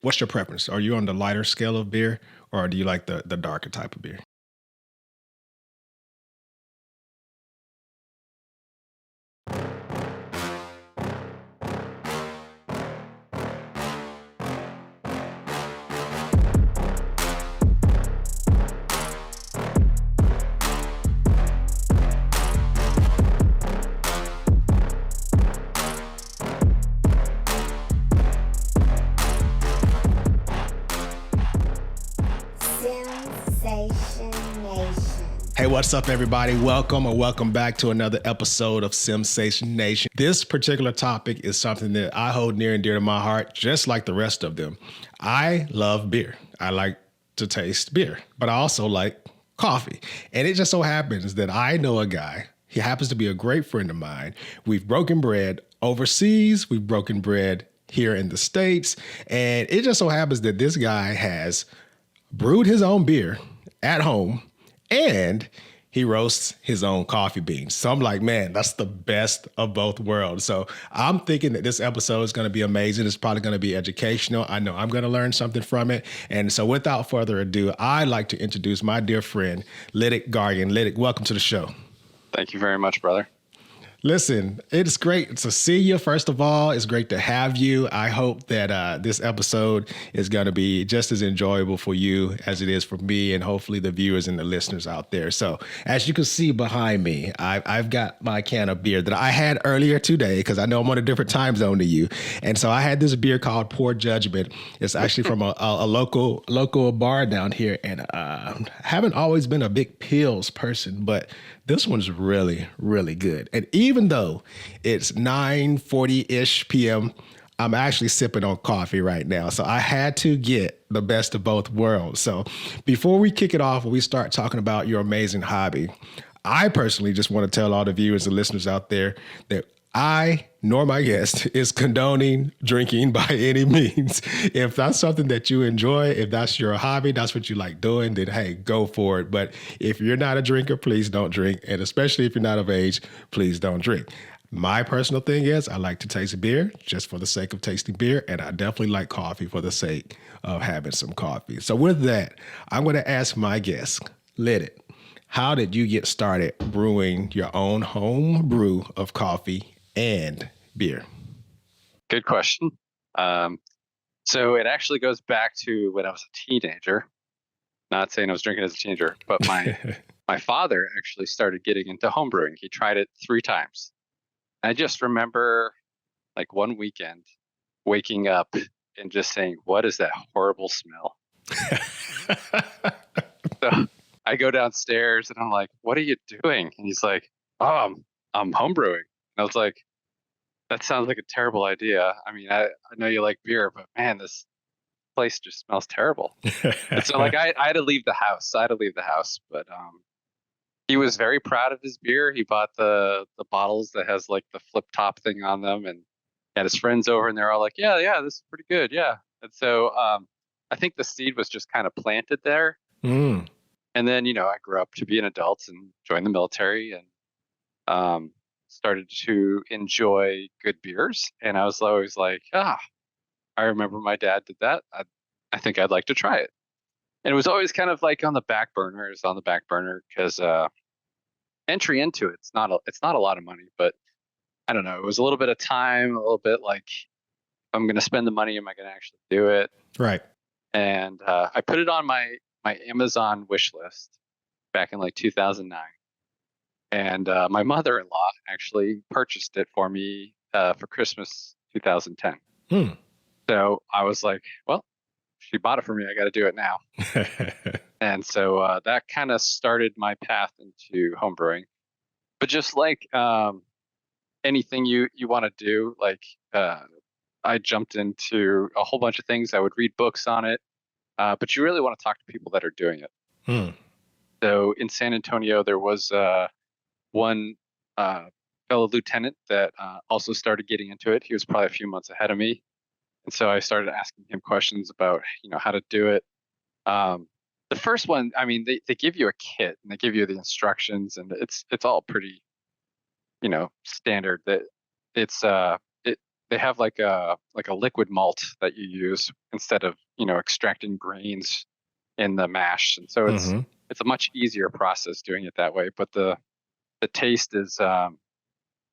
What's your preference? Are you on the lighter scale of beer, or do you like the darker type of beer? Sensation Nation. Hey, what's up, everybody? Welcome or welcome back to another episode of Sensation Nation. This particular topic is something that I hold near and dear to my heart, just like the rest of them. I love beer. I like to taste beer, but I also like coffee. And it just so happens that I know a guy. He happens to be a great friend of mine. We've broken bread overseas. We've broken bread here in the States. And it just so happens that this guy has brewed his own beer at home, and he roasts his own coffee beans. So I'm like, man, that's the best of both worlds. So I'm thinking that this episode is going to be amazing. It's probably going to be educational. I know I'm going to learn something from it. And so without further ado, I'd like to introduce my dear friend, Lytic Gargan. Lytic, welcome to the show. Thank you very much, brother. Listen, it's great to see you. First of all, it's great to have you. I hope that this episode is going to be just as enjoyable for you as it is for me, and hopefully the viewers and the listeners out there. So as you can see behind me, I've got my can of beer that I had earlier today, because I know I'm on a different time zone to you. And so I had this beer called Poor Judgment. It's actually from a local bar down here. And I haven't always been a big pills person, but this one's really, really good. And even though it's 9:40-ish p.m., I'm actually sipping on coffee right now. So I had to get the best of both worlds. So before we kick it off, we start talking about your amazing hobby, I personally just want to tell all the viewers and listeners out there that I, nor my guest, is condoning drinking by any means. If that's something that you enjoy, if that's your hobby, that's what you like doing, then hey, go for it. But if you're not a drinker, please don't drink. And especially if you're not of age, please don't drink. My personal thing is I like to taste beer just for the sake of tasting beer. And I definitely like coffee for the sake of having some coffee. So with that, I'm going to ask my guest, Lytic, how did you get started brewing your own home brew of coffee and beer? Good question. So it actually goes back to when I was a teenager. Not saying I was drinking as a teenager, but my father actually started getting into homebrewing. He tried it 3 times. I just remember like one weekend waking up and just saying, "What is that horrible smell?" So I go downstairs and I'm like, "What are you doing?" And he's like, "Oh, I'm homebrewing." And I was like, that sounds like a terrible idea. I mean, I know you like beer, but man, this place just smells terrible. And so like I had to leave the house. But he was very proud of his beer. He bought the bottles that has like the flip top thing on them, and had his friends over, and they're all like, yeah, this is pretty good. Yeah. And so I think the seed was just kind of planted there. Mm. And then, I grew up to be an adult and joined the military, and started to enjoy good beers. And I was always like, I remember my dad did that. I think I'd like to try it. And it was always kind of like on the back burner. It was on the back burner because entry into it's not a lot of money, but I don't know. It was a little bit of time, a little bit like, I'm going to spend the money. Am I going to actually do it? Right. And I put it on my Amazon wish list back in like 2009. And my mother-in-law actually purchased it for me for Christmas 2010. Hmm. So I was like, well, she bought it for me. I got to do it now. And so that kind of started my path into homebrewing. But just like anything you want to do, like I jumped into a whole bunch of things. I would read books on it. But you really want to talk to people that are doing it. Hmm. So in San Antonio, there was one fellow lieutenant that also started getting into it. He was probably a few months ahead of me. And so I started asking him questions about, how to do it. The first one, I mean, they give you a kit and they give you the instructions, and it's all pretty, standard. That it's they have like a liquid malt that you use instead of extracting grains in the mash, and so Hmm. it's a much easier process doing it that way. But the taste is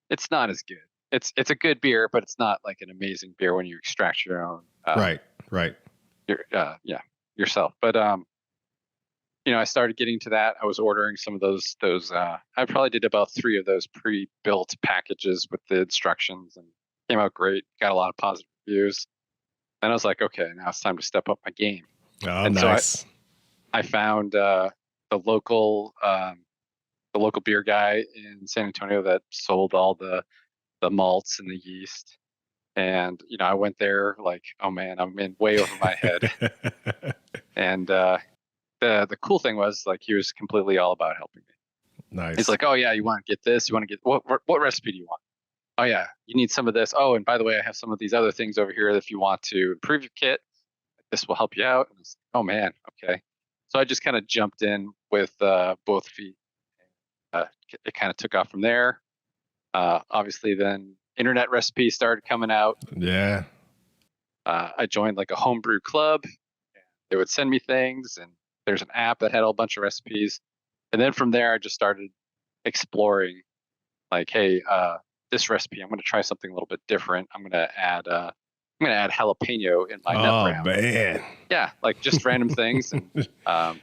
it's not as good. It's a good beer, but it's not like an amazing beer when you extract your own Right. Right. yeah, yourself. But I started getting to that. I was ordering some of those I probably did about 3 of those pre-built packages with the instructions, and came out great. Got a lot of positive reviews. And I was like, okay, now it's time to step up my game. Oh, And so nice. I found the local the local beer guy in San Antonio that sold all the malts and the yeast. And I went there like, oh man, I'm in way over my head. And the cool thing was, like, he was completely all about helping me. He's Nice. like, oh yeah, you want to get this? You want to get what recipe do you want? Oh yeah, you need some of this. Oh, and by the way, I have some of these other things over here if you want to improve your kit. This will help you out. And I was like, oh man, okay. So I just kind of jumped in with both feet. It kind of took off from there. Obviously, then internet recipes started coming out. Yeah. I joined like a homebrew club. They would send me things, and there's an app that had a whole bunch of recipes. And then from there, I just started exploring, like, hey, this recipe, I'm going to try something a little bit different. I'm going to add jalapeno in my nut Oh brown. man. Yeah, like just random things. And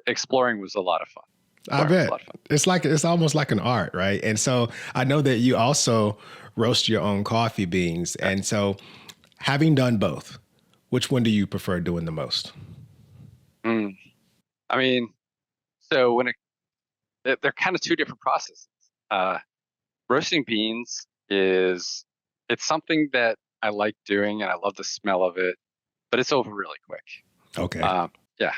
exploring was a lot of fun. I bet it's almost like an art, right? And so I know that you also roast your own coffee beans. And so, having done both, which one do you prefer doing the most? Mm. I mean, so they're kind of 2 different processes. Roasting beans it's something that I like doing, and I love the smell of it, but it's over really quick. Okay. Yeah,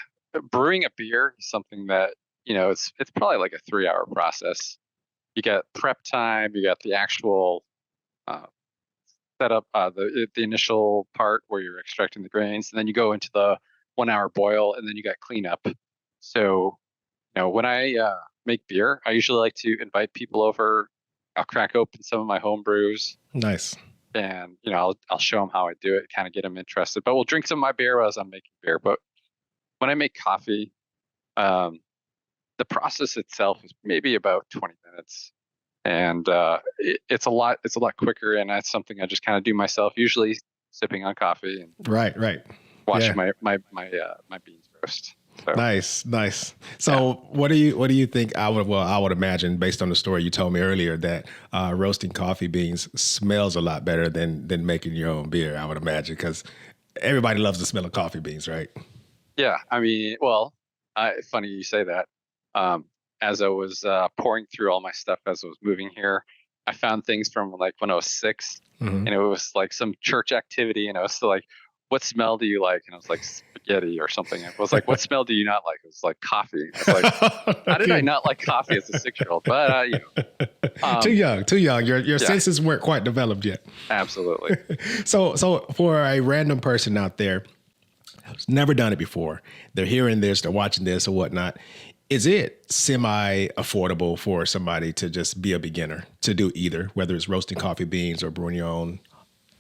brewing a beer is something that it's probably like a 3-hour process. You got prep time, you got the actual uh, setup, the initial part where you're extracting the grains, and then you go into the 1-hour boil, and then you got cleanup. So when I make beer, I usually like to invite people over. I'll crack open some of my home brews, Nice. and I'll show them how I do it, kind of get them interested. But we'll drink some of my beer as I'm making beer. But when I make coffee, um, the process itself is maybe about 20 minutes, and it's a lot quicker, and that's something I just kind of do myself, usually sipping on coffee and Right. Right. watching Yeah. my beans roast. So Nice. Nice. So, yeah. what do you think? I would imagine, based on the story you told me earlier, that roasting coffee beans smells a lot better than making your own beer. I would imagine, because everybody loves the smell of coffee beans, right? Yeah, I mean, well, funny you say that. As I was pouring through all my stuff as I was moving here, I found things from like when I was 6, Hmm. and it was like some church activity, and I was still like, "What smell do you like?" And I was like, "Spaghetti" or something. I was like, "What smell do you not like?" It was like coffee. I was like, "How did I Okay. not like coffee as a 6-year-old?" But Too um, young. Too young. Your yeah, senses weren't quite developed yet. absolutely. So for a random person out there who's never done it before, they're hearing this, they're watching this or whatnot. Is it semi affordable for somebody to just be a beginner to do either, whether it's roasting coffee beans or brewing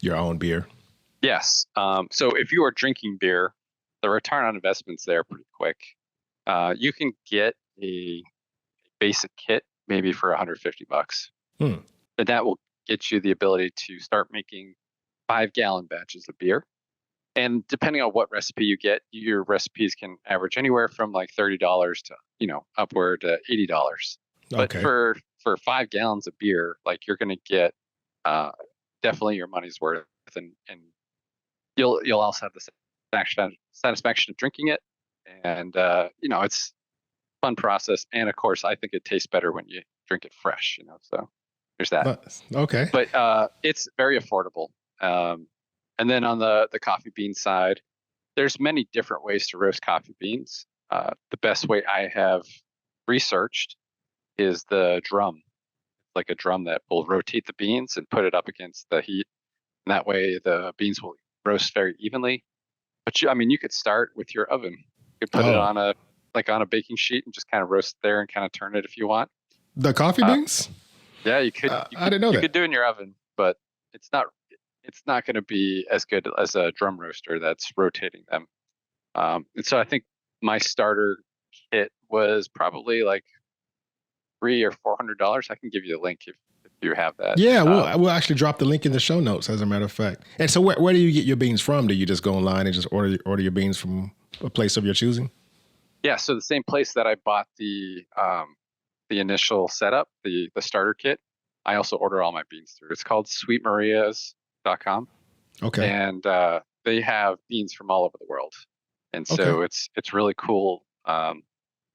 your own beer? Yes. So if you are drinking beer, the return on investment's there pretty quick. You can get a basic kit maybe for $150, Hmm. and that will get you the ability to start making 5-gallon batches of beer. And depending on what recipe you get, your recipes can average anywhere from like $30 to upward to $80. But Okay. for 5 gallons of beer, like, you're going to get uh, definitely your money's worth, and you'll also have the satisfaction of drinking it, and it's a fun process. And of course, I think it tastes better when you drink it fresh. So there's that. Okay. But it's very affordable. Um, and then on the coffee bean side, there's many different ways to roast coffee beans. The best way I have researched is the drum. It's like a drum that will rotate the beans and put it up against the heat, and that way the beans will roast very evenly. But you could start with your oven. You could put it Oh, on a baking sheet and just kind of roast it there and kind of turn it if you want. the coffee Uh, beans? yeah, you could I didn't know you that. could do it in your oven, but it's not it's not going to be as good as a drum roaster that's rotating them. And so I think my starter kit was probably like $300 or $400. I can give you a link if you have that. Yeah, we'll actually drop the link in the show notes, as a matter of fact. And so, where do you get your beans from? Do you just go online and just order your beans from a place of your choosing? Yeah, so the same place that I bought the initial setup, the starter kit, I also order all my beans through. It's called sweetmarias.com. Okay. And they have beans from all over the world. And so it's really cool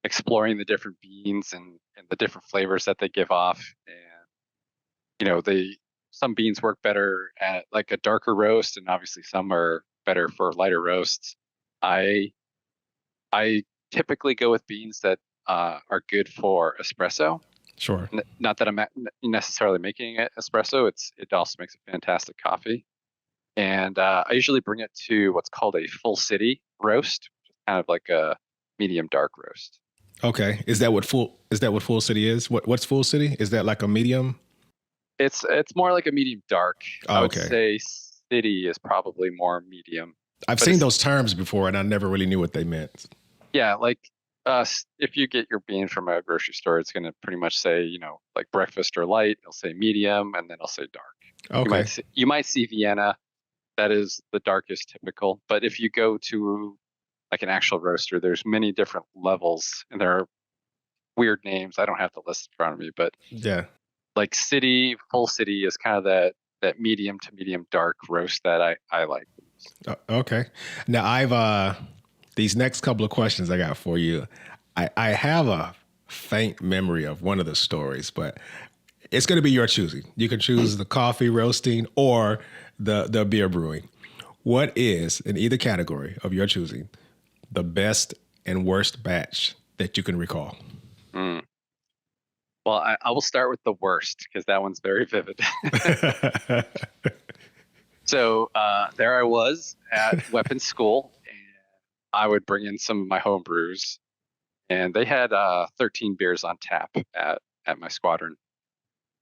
exploring the different beans and the different flavors that they give off. And some beans work better at like a darker roast, and obviously some are better for lighter roasts. I typically go with beans that are good for espresso. Sure. Not that I'm necessarily making it espresso. It also makes a fantastic coffee. And I usually bring it to what's called a full city roast, which is kind of like a medium dark roast. Okay. Is that what full city is? What's full city? Is that like a medium? It's more like a medium dark. Oh, I would okay. say city is probably more medium. I've seen those terms before, and I never really knew what they meant. Yeah, like if you get your bean from a grocery store, it's going to pretty much say, like breakfast or light. It'll say medium, and then it'll say dark. Okay. You might see Vienna. That is the darkest typical. But if you go to like an actual roaster, there's many different levels, and there are weird names. I don't have the list in front of me, but yeah, like full city is kind of that medium to medium dark roast that I like. Okay. Now I've these next couple of questions I got for you. I have a faint memory of one of the stories, but it's going to be your choosing. You can choose the coffee roasting or the beer brewing. What is, in either category of your choosing, the best and worst batch that you can recall? Well, I will start with the worst because that one's very vivid. So there I was at weapons school, and I would bring in some of my home brews, and they had 13 beers on tap at my squadron.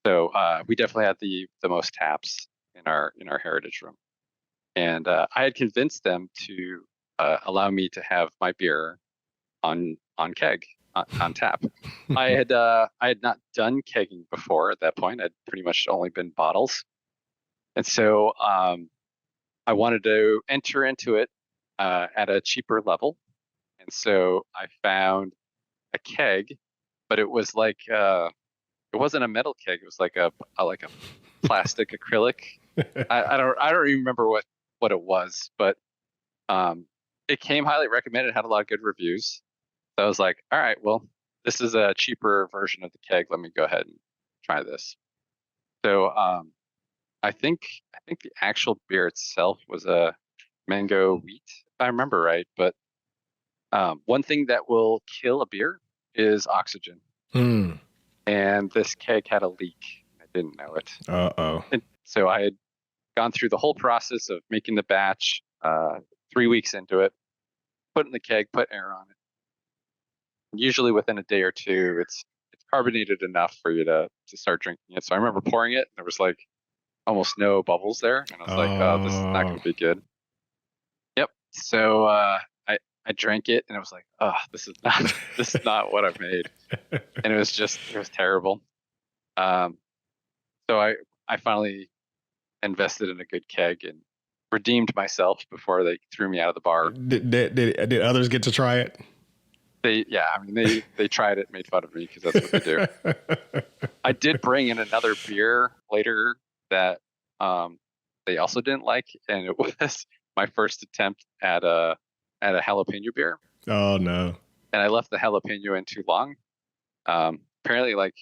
So we definitely had the most taps in our heritage room, and I had convinced them to allow me to have my beer on keg. On tap. I had not done kegging before at that point. I'd pretty much only been bottles, and so I wanted to enter into it at a cheaper level, and so I found a keg, but it was like it wasn't a metal keg. It was like a plastic acrylic. I don't even remember what it was, but it came highly recommended. Had a lot of good reviews. So I was like, all right, well, this is a cheaper version of the keg. Let me go ahead and try this. So I think the actual beer itself was a mango wheat, if I remember right. But one thing that will kill a beer is oxygen. And this keg had a leak. I didn't know it. Uh-oh. And so I had gone through the whole process of making the batch 3 weeks into it, put in the keg, put air on it. Usually within a day or two, it's carbonated enough for you to start drinking it. So I remember pouring it, and there was like almost no bubbles there, and I was like, "Oh, this is not going to be good." Yep. So I drank it, and I was like, "Oh, this is not what I've made," and it was terrible. So I finally invested in a good keg and redeemed myself before they threw me out of the bar. Did others get to try it? They tried it, made fun of me because that's what they do. I did bring in another beer later that they also didn't like, and it was my first attempt at a jalapeno beer. Oh no! And I left the jalapeno in too long. Apparently, like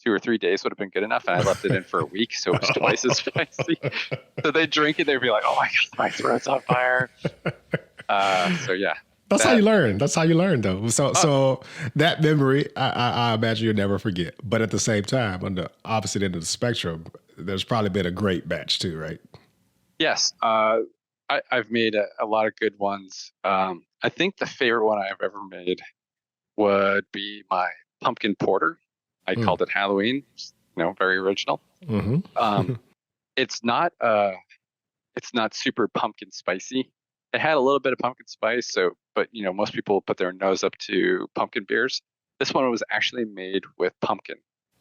2 or 3 days would have been good enough, and I left it in for a week, so it was twice as spicy. So they drink it, they'd be like, "Oh my god, my throat's on fire." So yeah. That's how you learn. That's how you learn, though. So that memory, I imagine you'll never forget. But at the same time, on the opposite end of the spectrum, there's probably been a great batch too, right? Yes. I've made a lot of good ones. I think the favorite one I've ever made would be my pumpkin porter. I called it Halloween. Very original. Mm-hmm. It's not a it's not super pumpkin spicy. It had a little bit of pumpkin spice, but most people put their nose up to pumpkin beers. This one was actually made with pumpkin.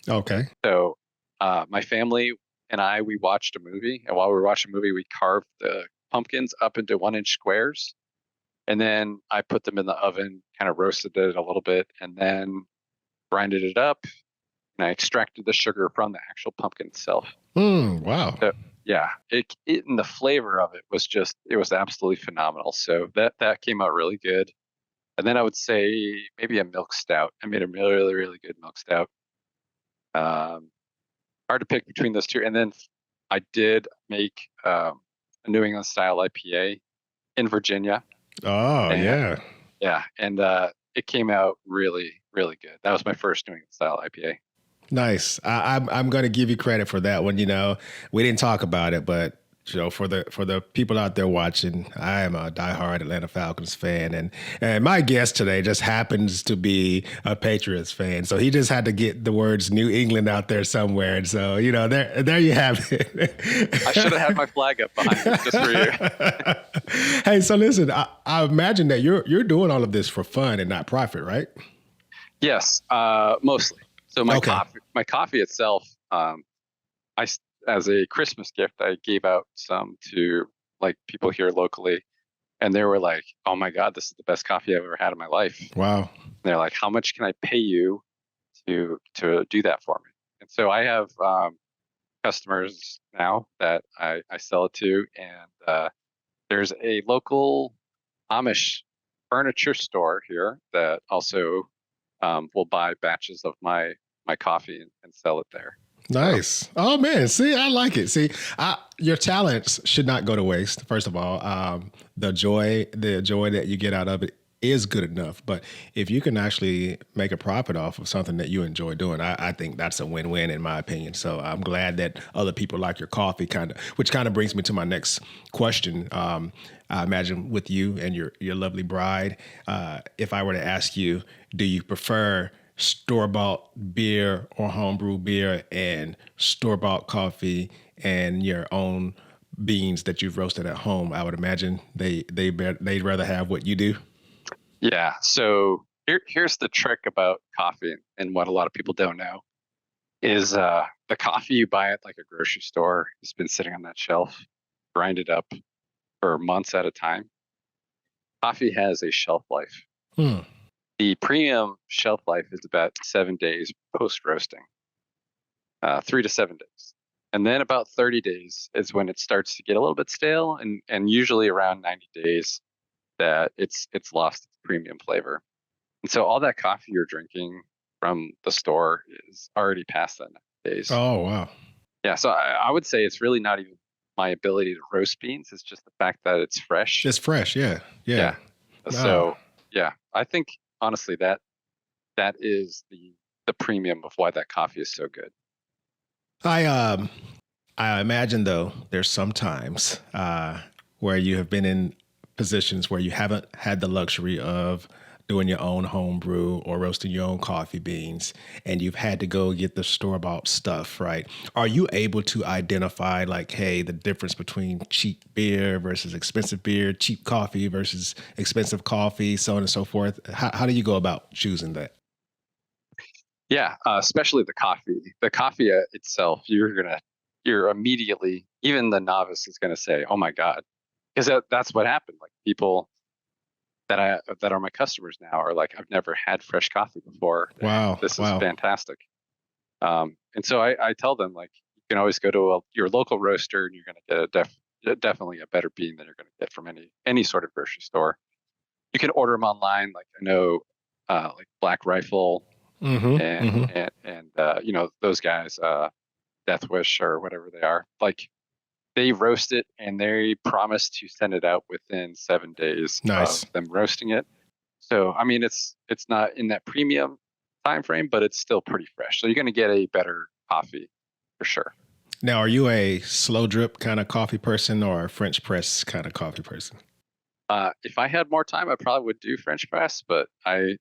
Okay. So my family and we watched a movie, and while we were watching a movie, we carved the pumpkins up into 1-inch squares, and then I put them in the oven, kind of roasted it a little bit, and then grinded it up, and I extracted the sugar from the actual pumpkin itself. Wow. So, yeah, and the flavor of it was absolutely phenomenal. So that came out really good. And then I would say maybe a milk stout. I made a really, really good milk stout. Hard to pick between those two. And then I did make a New England style IPA in Virginia. Oh, and, yeah. And it came out really, really good. That was my first New England style IPA. Nice. I'm going to give you credit for that one. We didn't talk about it, but for the people out there watching, I am a diehard Atlanta Falcons fan, and my guest today just happens to be a Patriots fan. So he just had to get the words New England out there somewhere. And so there you have it. I should have had my flag up behind me just for you. Hey, so listen, I imagine that you're doing all of this for fun and not profit, right? Yes, mostly. So my coffee itself, as a Christmas gift, I gave out some to like people here locally, and they were like, "Oh my God, this is the best coffee I've ever had in my life." Wow. And they're like, "How much can I pay you to do that for me?" And so I have customers now that I sell it to, and there's a local Amish furniture store here that also will buy batches of my coffee and sell it there. Nice. Oh man, see, I like it. See, your talents should not go to waste. First of all, the joy that you get out of it is good enough. But if you can actually make a profit off of something that you enjoy doing, I think that's a win-win in my opinion. So I'm glad that other people like your coffee, which kind of brings me to my next question. I imagine with you and your lovely bride, if I were to ask you, do you prefer store-bought beer or homebrew beer and store-bought coffee and your own beans that you've roasted at home? I would imagine they'd rather have what you do. Yeah. So here's the trick about coffee, and what a lot of people don't know is the coffee you buy at like a grocery store has been sitting on that shelf, grinded up for months at a time. Coffee has a shelf life. The premium shelf life is about 7 days post roasting, 3 to 7 days. And then about 30 days is when it starts to get a little bit stale, and usually around 90 days that it's lost its premium flavor. And so all that coffee you're drinking from the store is already past that 90 days. Oh, wow. Yeah. So I would say it's really not even my ability to roast beans. It's just the fact that it's fresh. It's fresh. Yeah. Yeah. So yeah, I think honestly that is the premium of why that coffee is so good. I imagine though there's some times where you have been in positions where you haven't had the luxury of doing your own home brew or roasting your own coffee beans, and you've had to go get the store-bought stuff, right? Are you able to identify like, hey, the difference between cheap beer versus expensive beer, cheap coffee versus expensive coffee, so on and so forth? How do you go about choosing that? Yeah, especially the coffee. The coffee itself, you're immediately, even the novice is gonna say, "Oh my God," because that's what happened. Like people that are my customers now are like, "I've never had fresh coffee before. Wow, This is fantastic." And so I tell them like, you can always go to your local roaster, and you're gonna get definitely a better bean than you're gonna get from any sort of grocery store. You can order them online. Like I know, like Black Rifle. And those guys, Death Wish or whatever they are, like they roast it and they promise to send it out within 7 days Nice. of them roasting it. So I mean, it's not in that premium time frame, but it's still pretty fresh. So you're going to get a better coffee for sure. Now, are you a slow drip kind of coffee person or a French press kind of coffee person? If I had more time, I probably would do French press, but I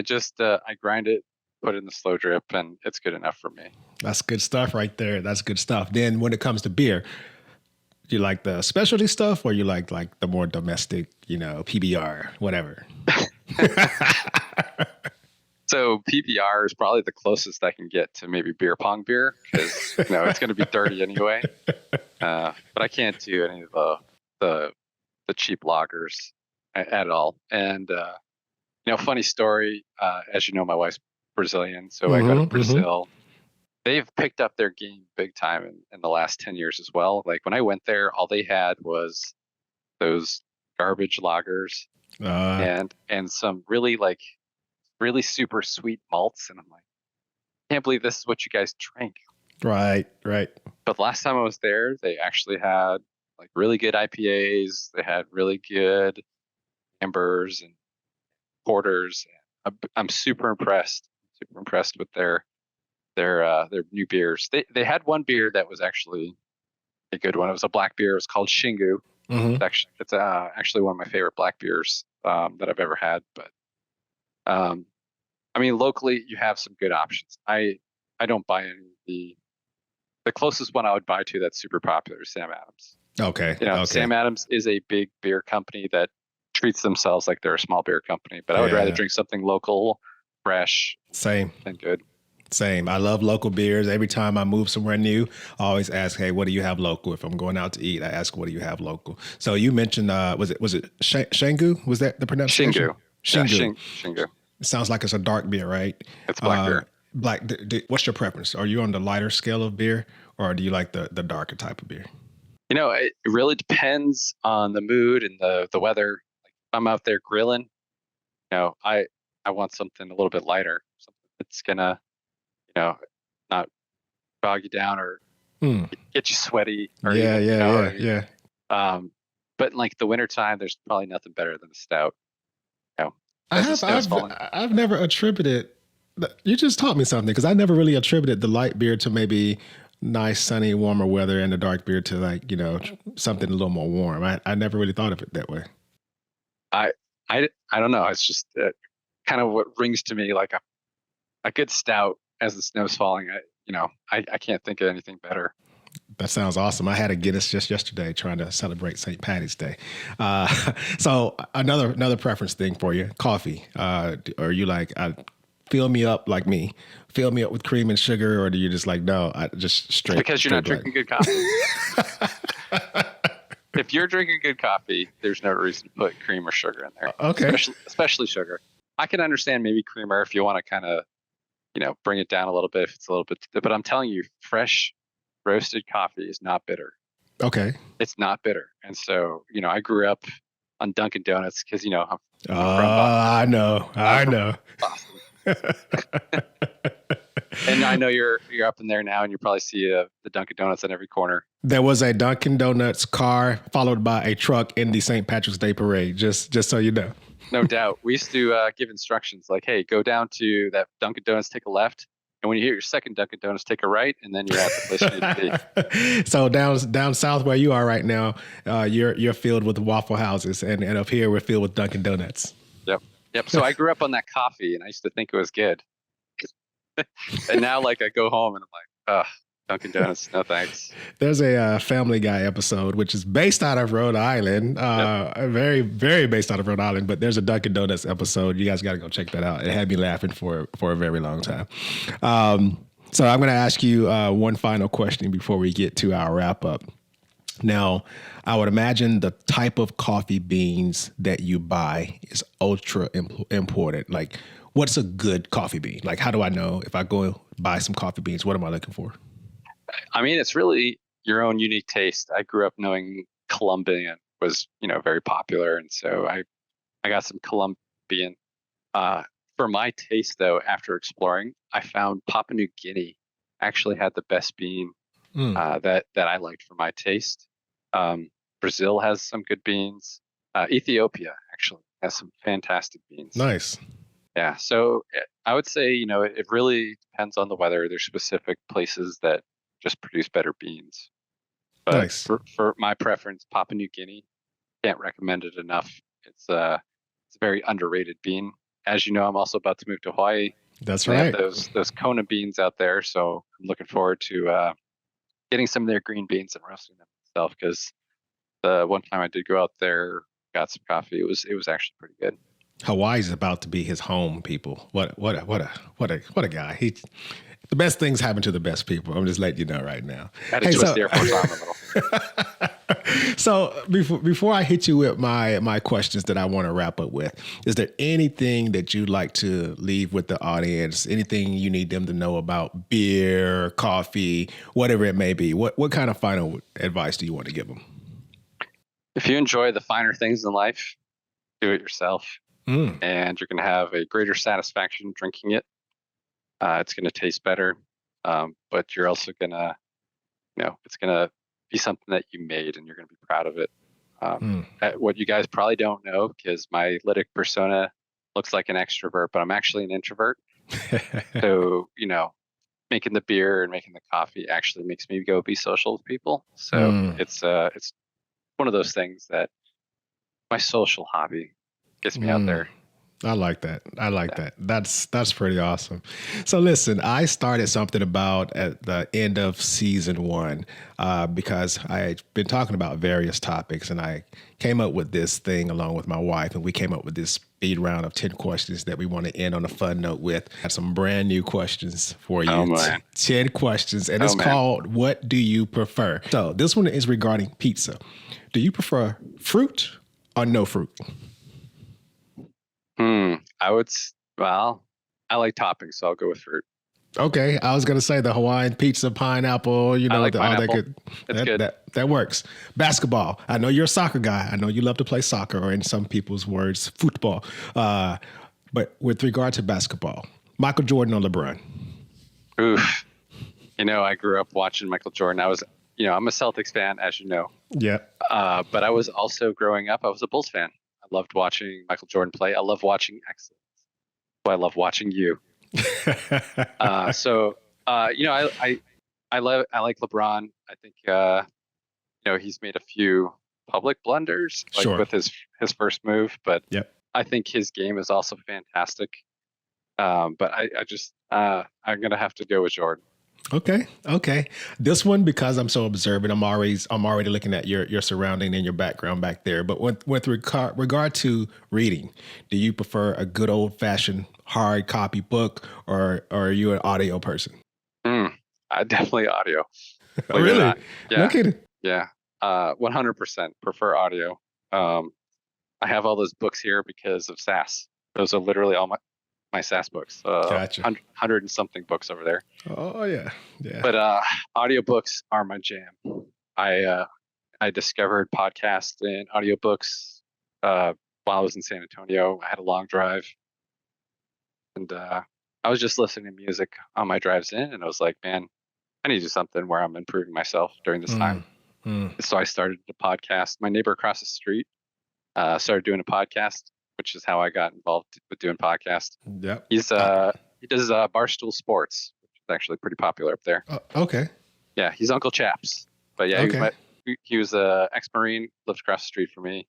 just I grind it, put it in the slow drip, and it's good enough for me. That's good stuff right there. That's good stuff. Then when it comes to beer, Do you like the specialty stuff, or you like the more domestic, PBR, whatever? So PBR is probably the closest I can get to maybe beer pong beer because it's going to be dirty anyway. But I can't do any of the cheap lagers at all. And funny story. As you know, my wife's Brazilian, so I go to Brazil. They've picked up their game big time in the last 10 years as well. Like when I went there, all they had was those garbage lagers and some really super sweet malts. And I'm like, I can't believe this is what you guys drink. Right. But last time I was there, they actually had like really good IPAs. They had really good ambers and porters. I'm super impressed with their new beers. They had one beer that was actually a good one. It was a black beer. It was called Shingu. It's actually one of my favorite black beers that I've ever had. But I mean, locally you have some good options. I don't buy any of the closest one I would buy to that's super popular is Sam Adams. Okay. Sam Adams is a big beer company that treats themselves like they're a small beer company, but I would rather drink something local, fresh, and good. Same. I love local beers. Every time I move somewhere new, I always ask, "Hey, what do you have local?" If I'm going out to eat, I ask, "What do you have local?" So you mentioned, was it Shingu? Was that the pronunciation? Shingu. Shingu. It sounds like it's a dark beer, right? It's black beer. Black. What's your preference? Are you on the lighter scale of beer, or do you like the darker type of beer? It really depends on the mood and the weather. Like if I'm out there grilling, I want something a little bit lighter, something that's gonna, not bog you down or get you sweaty. Or yeah. But in like the wintertime, there's probably nothing better than a stout. I've never attributed. You just taught me something because I never really attributed the light beer to maybe nice, sunny, warmer weather, and the dark beer to something a little more warm. I never really thought of it that way. I don't know. It's just kind of what rings to me like a good stout as the snow's falling. I can't think of anything better. That sounds awesome. I had a Guinness just yesterday trying to celebrate St. Patty's Day. So another preference thing for you, coffee. Are you like, fill me up like me? Fill me up with cream and sugar, or do you just like, no, I just straight? Because you're not drinking good coffee. If you're drinking good coffee, there's no reason to put cream or sugar in there. Okay. Especially sugar. I can understand maybe creamer if you want to kind of, bring it down a little bit if it's a little bit. But I'm telling you, fresh roasted coffee is not bitter. Okay. It's not bitter. And so, I grew up on Dunkin' Donuts because, I'm from Boston. I know. Boston. And I know you're up in there now, and you probably see the Dunkin' Donuts on every corner. There was a Dunkin' Donuts car followed by a truck in the St. Patrick's Day parade, just so you know. No doubt. We used to give instructions like, hey, go down to that Dunkin' Donuts, take a left. And when you hit your second Dunkin' Donuts, take a right, and then you're at the place you need to be. So down south where you are right now, you're filled with Waffle Houses, and up here we're filled with Dunkin' Donuts. Yep. So I grew up on that coffee, and I used to think it was good. And now, I go home, and I'm like, Dunkin' Donuts, no thanks. There's a Family Guy episode, which is based out of Rhode Island, very, very based out of Rhode Island, but there's a Dunkin' Donuts episode. You guys got to go check that out. It had me laughing for a very long time. So I'm going to ask you one final question before we get to our wrap up. Now, I would imagine the type of coffee beans that you buy is ultra important. Like, what's a good coffee bean? Like, how do I know if I go buy some coffee beans, what am I looking for? I mean, it's really your own unique taste. I grew up knowing Colombian was, very popular. And so I got some Colombian. For my taste, though, after exploring, I found Papua New Guinea actually had the best bean that I liked for my taste. Brazil has some good beans. Ethiopia actually has some fantastic beans. Nice. Yeah. So I would say, it really depends on the weather. There's specific places that just produce better beans. But nice. For my preference, Papua New Guinea, can't recommend it enough. It's a very underrated bean. As you know, I'm also about to move to Hawaii. That's they right. have those Kona beans out there. So I'm looking forward to getting some of their green beans and roasting them myself because The one time I did go out there, got some coffee. It was actually pretty good. Hawaii's about to be his home, people. What a guy. The best things happen to the best people. I'm just letting you know right now. Had to Hey, twist so the Air Force Arm a little. so before I hit you with my questions that I want to wrap up with, is there anything that you'd like to leave with the audience? Anything you need them to know about beer, coffee, whatever it may be? What kind of final advice do you want to give them? If you enjoy the finer things in life, do it yourself, and you're going to have a greater satisfaction drinking it. It's going to taste better, but you're also going to, it's going to be something that you made, and you're going to be proud of it. What you guys probably don't know, because my Lytic persona looks like an extrovert, but I'm actually an introvert. So, making the beer and making the coffee actually makes me go be social with people. So it's one of those things that my social hobby gets me out there. I like that. That. That's pretty awesome. So listen, I started something about at the end of season 1 because I've been talking about various topics, and I came up with this thing along with my wife, and we came up with this speed round of 10 questions that we want to end on a fun note with. I have some brand new questions for you. Oh, man. 10 questions, and it's called "What Do You Prefer?" So this one is regarding pizza. Do you prefer fruit or no fruit? I like toppings, so I'll go with fruit. Okay, I was gonna say the Hawaiian pizza, pineapple. I like pineapple. All that good. It's good. That works. Basketball. I know you're a soccer guy. I know you love to play soccer, or in some people's words, football. But with regard to basketball, Michael Jordan or LeBron? Oof. I grew up watching Michael Jordan. I'm a Celtics fan, as you know. Yeah. But I was also growing up, I was a Bulls fan. I loved watching Michael Jordan play. I love watching excellence. I love watching you. I like LeBron. I think he's made a few public blunders, with his first move, but I think his game is also fantastic. But I'm gonna have to go with Jordan. Okay. This one, because I'm so observant, I'm already looking at your surrounding and your background back there. But with regard to reading, do you prefer a good old fashioned hard copy book, or are you an audio person? I definitely audio. Really? Yeah. No kidding. Yeah. 100% prefer audio. I have all those books here because of SAS. Those are literally all my SAS books. Gotcha. 100 and something books over there. Oh yeah. But audiobooks are my jam. I discovered podcasts and audiobooks while I was in San Antonio. I had a long drive, and I was just listening to music on my drives in, and I was like, man, I need to do something where I'm improving myself during this time. So I started a podcast. My neighbor across the street started doing a podcast, which is how I got involved with doing podcasts. Yep. He does Barstool Sports, which is actually pretty popular up there. Okay. Yeah, he's Uncle Chaps. But yeah, he was a ex-Marine, lived across the street from me.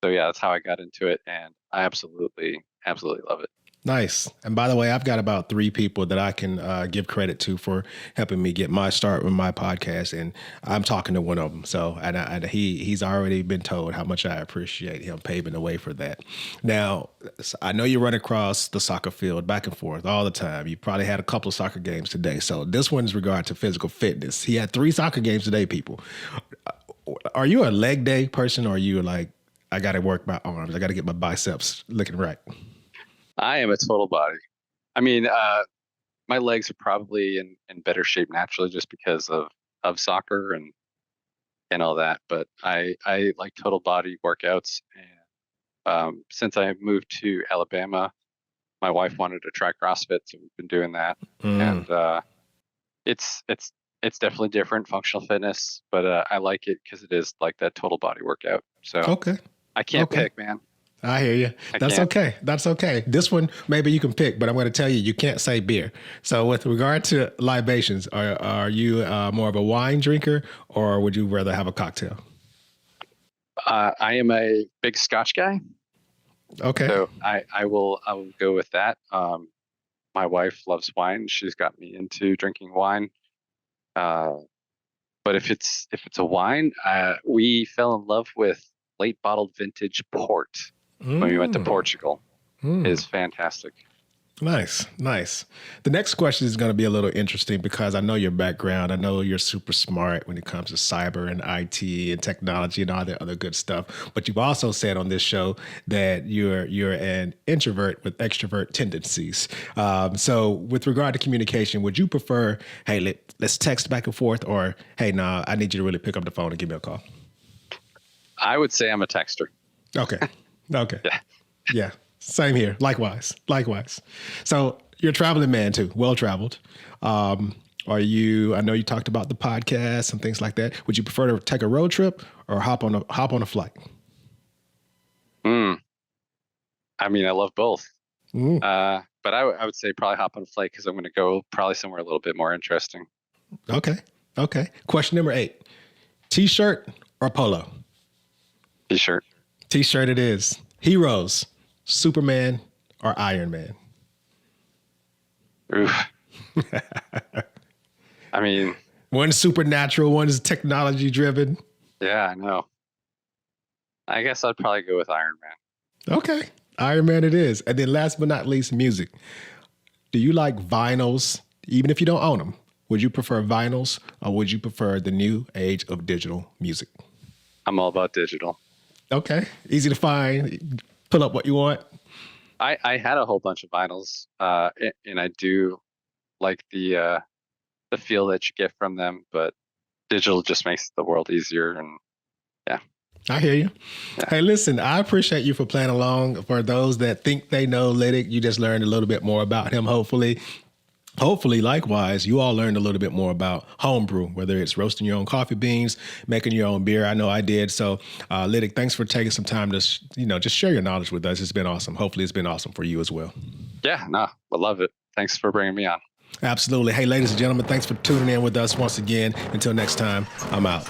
So yeah, that's how I got into it, and I absolutely love it. Nice. And by the way, I've got about 3 people that I can give credit to for helping me get my start with my podcast, and I'm talking to one of them. So, and he's already been told how much I appreciate him paving the way for that. Now, I know you run across the soccer field back and forth all the time. You probably had a couple of soccer games today. So this one's regard to physical fitness. He had 3 soccer games today, people. Are you a leg day person, or are you like, I got to work my arms, I got to get my biceps looking right? I am a total body. I mean, my legs are probably in better shape naturally just because of soccer and all that. But I like total body workouts. And since I moved to Alabama, my wife wanted to try CrossFit, so we've been doing that. And it's definitely different, functional fitness, but I like it because it is like that total body workout. So I can't pick, man. I hear you. That's okay. That's okay. This one, maybe you can pick, but I'm going to tell you can't say beer. So with regard to libations, are you more of a wine drinker, or would you rather have a cocktail? I am a big Scotch guy. Okay. So I will go with that. My wife loves wine. She's got me into drinking wine. But if it's a wine, we fell in love with late bottled vintage port when we went to Portugal. It is fantastic. Nice, nice. The next question is going to be a little interesting because I know your background. I know you're super smart when it comes to cyber and IT and technology and all that other good stuff. But you've also said on this show that you're an introvert with extrovert tendencies. So with regard to communication, would you prefer, hey, let's text back and forth, or hey, no, I need you to really pick up the phone and give me a call? I would say I'm a texter. Okay. Okay. Yeah. Yeah. Same here. Likewise. So you're a traveling man too, well-traveled. I know you talked about the podcast and things like that. Would you prefer to take a road trip or hop on a flight? I mean, I love both. But I would say probably hop on a flight because I'm going to go probably somewhere a little bit more interesting. Okay. Question number 8, T-shirt or polo? T-shirt. T-shirt it is. Heroes, Superman or Iron Man? Oof. I mean, one's supernatural, one is technology driven. Yeah, I know. I guess I'd probably go with Iron Man. Okay. Iron Man it is. And then last but not least, music. Do you like vinyls, even if you don't own them? Would you prefer vinyls or would you prefer the new age of digital music? I'm all about digital. Okay. Easy to find. Pull up what you want. I had a whole bunch of vinyls, and I do like the feel that you get from them, but digital just makes the world easier. And yeah. I hear you. Yeah. Hey, listen, I appreciate you for playing along. For those that think they know Lytic, you just learned a little bit more about him, hopefully. Hopefully, likewise, you all learned a little bit more about homebrew, whether it's roasting your own coffee beans, making your own beer. I know I did. So, Lytic, thanks for taking some time to, just share your knowledge with us. It's been awesome. Hopefully, it's been awesome for you as well. Yeah, no, I love it. Thanks for bringing me on. Absolutely. Hey, ladies and gentlemen, thanks for tuning in with us once again. Until next time, I'm out.